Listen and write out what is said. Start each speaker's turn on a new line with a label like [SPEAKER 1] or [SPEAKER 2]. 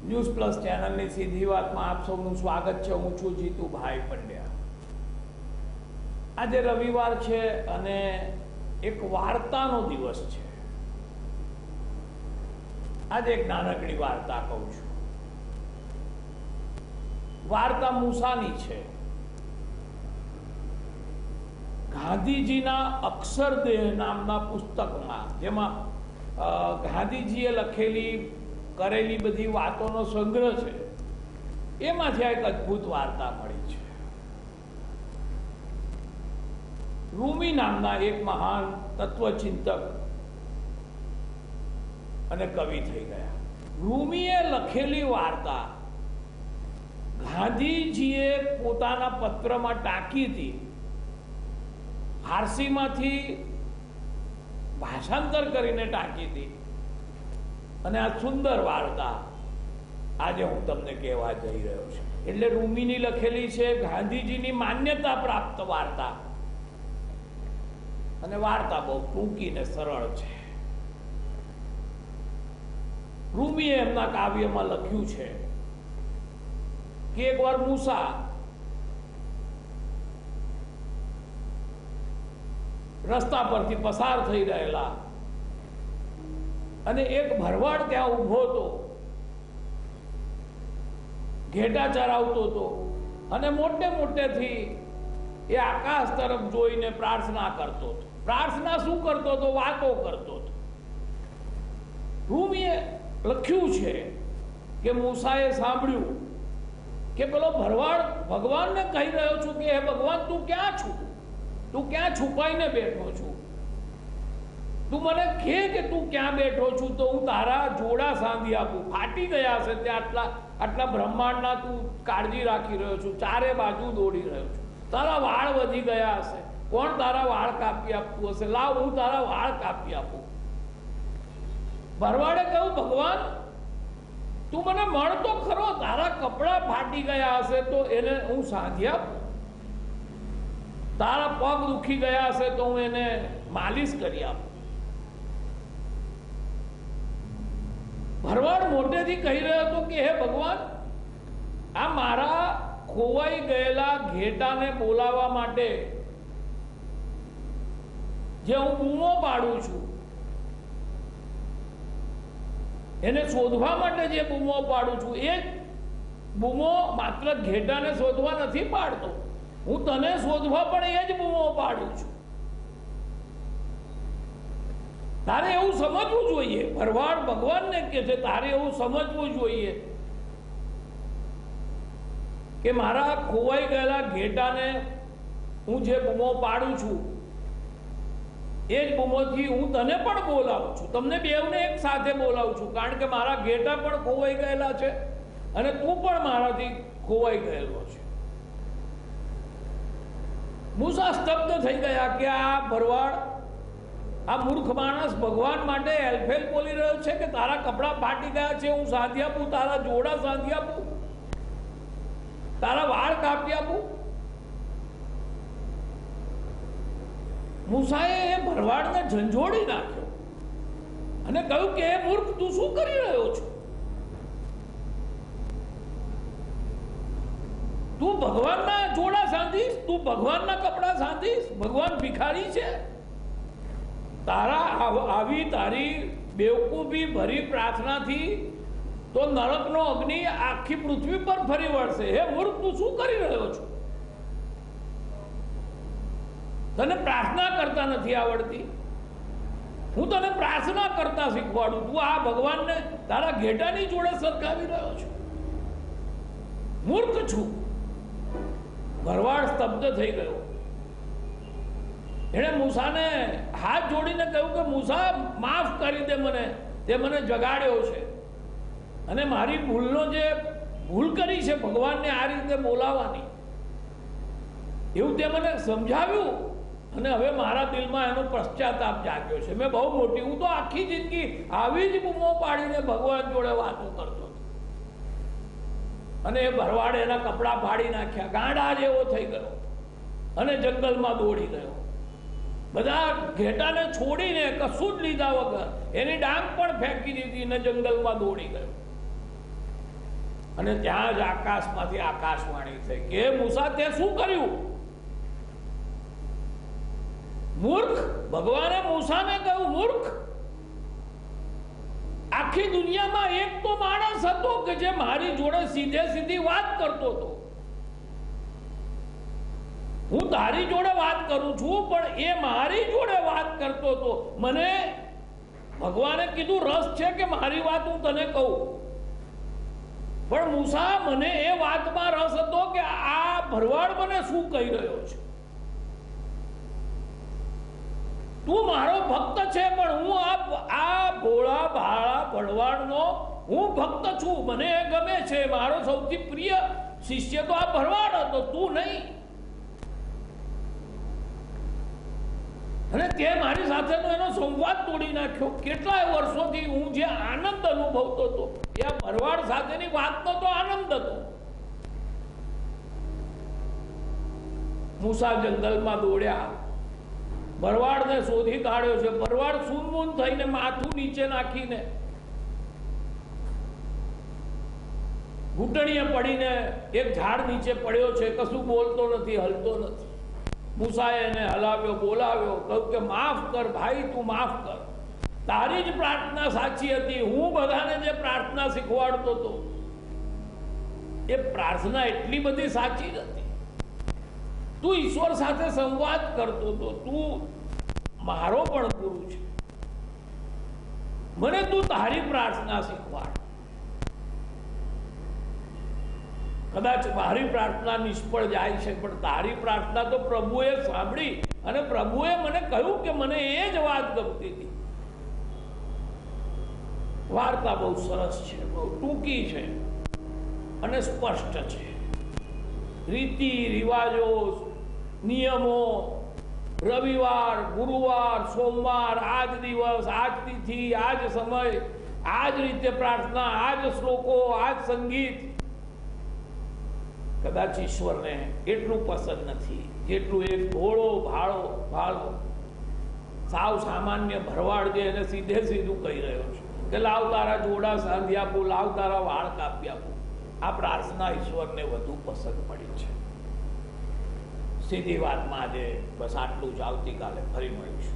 [SPEAKER 1] News plus ચેનલની સીધી વાતમાં આપ સૌનું સ્વાગત છે। હું છું જીતુભાઈ પંડ્યા। આજે રવિવાર છે અને એક વાર્તાનો દિવસ છે। આજે એક નાનકડી વાર્તા કહું છું। વાર્તા મૂસાની છે। ગાંધીજીના અક્ષરદેહ નામના પુસ્તકમાં, જેમાં ગાંધીજીએ લખેલી કરેલી બધી વાતોનો સંગ્રહ છે, એમાંથી એક અદ્ભુત વાર્તા મળી છે। રૂમી નામના એક મહાન તત્વચિંતક અને કવિ થઈ ગયા। રૂમીએ લખેલી વાર્તા ગાંધીજીએ પોતાના પત્રમાં ટાંકી હતી। ફારસીમાંથી ભાષાંતર કરીને ટાંકી હતી અને આ સુંદર વાર્તા આજે હું તમને કહેવા જઈ રહ્યો છું। એટલે રૂમીની લખેલી છે, ગાંધીજીની માન્યતા પ્રાપ્ત વાર્તા, અને વાર્તા બહુ ટૂંકી ને સરળ છે। રૂમીએ એમના કાવ્યમાં લખ્યું છે કે એકવાર મૂસા રસ્તા પરથી પસાર થઈ રહેલા અને એક ભરવાડ ત્યાં ઊભો હતો, ઘેટા ચરાવતો હતો અને મોટે મોટેથી એ આકાશ તરફ જોઈને પ્રાર્થના કરતો હતો। પ્રાર્થના શું કરતો હતો? વાતો કરતો હતો। રૂમીએ લખ્યું છે કે મૂસાએ સાંભળ્યું કે પેલો ભરવાડ ભગવાનને કહી રહ્યો છું કે હે ભગવાન, તું ક્યાં છું? તું ક્યાં છુપાઈને બેઠો છું? તું મને કહે કે તું ક્યાં બેઠો છું તો હું તારા જોડા સાંધી આપું। ફાટી ગયા હશે ત્યાં આટલા બ્રહ્માંડના તું કાળજી રાખી રહ્યો છું, ચારે બાજુ દોડી રહ્યો છું। તારા વાળ વધી ગયા હશે, કોણ તારા વાળ કાપી આપતું હશે? લાવ, હું તારા વાળ કાપી આપું। ભરવાડે કહ્યું, ભગવાન તું મને મળ તો ખરો, તારા કપડા ફાટી ગયા હશે તો એને હું સાંધી આપું, તારા પગ દુખી ગયા હશે તો હું એને માલિશ કરી આપું। ભરવાડ મોટેથી કહી રહ્યો હતો કે હે ભગવાન, આ મારા ખોવાઈ ગયેલા ઘેટાને બોલાવવા માટે જે હું બૂમો પાડું છું, એને શોધવા માટે જે બૂમો પાડું છું, એ બૂમો માત્ર ઘેટાને શોધવા નથી પાડતો, હું તને શોધવા પણ એ જ બૂમો પાડું છું। તારે એવું સમજવું જોઈએ। ભરવાડ ભગવાનને કહે છે, તારે એવું સમજવું જોઈએ કે મારા ખોવાઈ ગયેલા ઘેટાને હું જે બૂમો પાડું છું, એ જ બૂમોથી હું તને પણ બોલાવું છું, તમને બેવને એક સાથે બોલાવું છું, કારણ કે મારા ઘેટા પણ ખોવાઈ ગયેલા છે અને તું પણ મારાથી ખોવાઈ ગયેલો છે। મૂસા સ્તબ્ધ થઈ ગયા કે આ ભરવાડ, આ મૂર્ખ માણસ ભગવાન માટે હેલફેલ બોલી રહ્યો છે કે તારા કપડા ફાટી ગયા છે, હું સાંધી આપું, તારા જોડા સાંધી આપું, તારા વાળ કાપી આપું। મૂસાએ એ ભરવાડને ઝંઝોડી નાખ્યો અને કહ્યું કે હે મૂર્ખ, તું શું કરી રહ્યો છો? તું ભગવાનના જોડા સાંધીશ? તું ભગવાનના કપડા સાંધીશ? ભગવાન ભિખારી છે? તારા આવી તારી બેવકૂફી ભરી પ્રાર્થનાથી તો નરકનો અગ્નિ આખી પૃથ્વી પર ફરી વળશે। હે મૂર્ખ, તું શું કરી રહ્યો છો? તને પ્રાર્થના કરતા નથી આવડતી? હું તને પ્રાર્થના કરતા શીખવાડું, તું આ ભગવાનને તારા ઘેટાની જોડે સરખાવી રહ્યો છો? મૂર્ખ છું। ભરવાડ સ્તબ્ધ થઈ ગયો। એણે મૂસાને હાથ જોડીને કહ્યું કે મૂસા, માફ કરી દે મને, તે મને જગાડ્યો છે અને મારી ભૂલ કરી છે ભગવાનને આ રીતે બોલાવવાની, એવું તે મને સમજાવ્યું અને હવે મારા દિલમાં એનો પશ્ચાતાપ જાગ્યો છે। મેં બહુ મોટી, હું તો આખી જિંદગી આવી જ બૂમો પાડીને ભગવાન જોડે વાતો કરતો હતો અને એ ભરવાડે એના કપડા ફાડી નાખ્યા, ગાંડા જેવો થઈ ગયો અને જંગલમાં દોડી ગયો। બધા ઘેટાને છોડીને કશું જ લીધા વગર એની ડાંગ પણ ફેંકી દીધી ને જંગલમાં દોડી ગયો। અને ત્યાં જ આકાશમાંથી આકાશવાણી થઈ કે મૂસા તે શું કર્યું? મૂર્ખ. ભગવાને મૂસાને કહ્યું મૂર્ખ. આખી દુનિયામાં એક તો માણસ હતો કે જે મારી જોડે સીધે સીધી વાત કરતો હતો. હું તારી જોડે વાત કરું છું પણ એ મારી જોડે વાત કરતો હતો. મને ભગવાને કીધું રસ છે કે મારી વાત હું તને કહું, પણ મૂસા મને એ વાતમાં રસ હતો કે આ ભરવાડ મને શું કહી રહ્યો છે. તું મારો ભક્ત છે પણ હું આ ભોળા ભાળા ભરવાડનો હું ભક્ત છું. મને એ ગમે છે. મારો સૌથી પ્રિય શિષ્ય તો આ ભરવાડ હતો, તું નહીં. અને તે મારી સાથેનો એનો સંવાદ તોડી નાખ્યો. કેટલાય વર્ષોથી હું જે આનંદ અનુભવતો હતો એ આ ભરવાડ સાથેની વાતનો તો આનંદ હતો. મૂસા જંગલમાં દોડ્યા, ભરવાડને શોધી કાઢ્યો છે. ભરવાડ સૂનમૂન થઈને માથું નીચે નાખીને ઘૂંટણીએ પડીને એક ઝાડ નીચે પડ્યો છે. કશું બોલતો નથી, હલતો નથી. મૂસાએ એને હલાવ્યો, બોલાવ્યો, કહ્યું કે માફ કર ભાઈ, તું માફ કર. તારી જ પ્રાર્થના સાચી હતી. હું બધાને જે પ્રાર્થના શીખવાડતો હતો એ પ્રાર્થના એટલી બધી સાચી નથી. તું ઈશ્વર સાથે સંવાદ કરતો હતો. તું મારો પણ ગુરુ છે. મને તું તારી પ્રાર્થના શીખવાડ. કદાચ મારી પ્રાર્થના નિષ્ફળ જાય છે પણ તારી પ્રાર્થના તો પ્રભુએ સાંભળી અને પ્રભુએ મને કહ્યું કે મને એ જ વાત ગમતી હતી. વાર્તા બહુ સરસ છે, બહુ ટૂંકી છે અને સ્પષ્ટ છે. રીતિ રિવાજો, નિયમો, રવિવાર, ગુરુવાર, સોમવાર, આજ દિવસ, આજ તિથિ, આજ સમય, આજ રીતે પ્રાર્થના, આજ શ્લોકો, આજ સંગીત કદાચ ઈશ્વરને એટલું પસંદ નથી જેટલું એક ભોળો ભાળો સાવ સામાન્ય ભરવાડ જે એને સીધે સીધું કહી રહ્યો છે કે લાવ તારા જોડા સાંધી આપું, લાવ તારા વાળ કાપી આપું. આ પ્રાર્થના ઈશ્વરને વધુ પસંદ પડી છે. સીધી વાતમાં આજે બસ આટલું જ. આવતીકાલે ફરી મળીશું.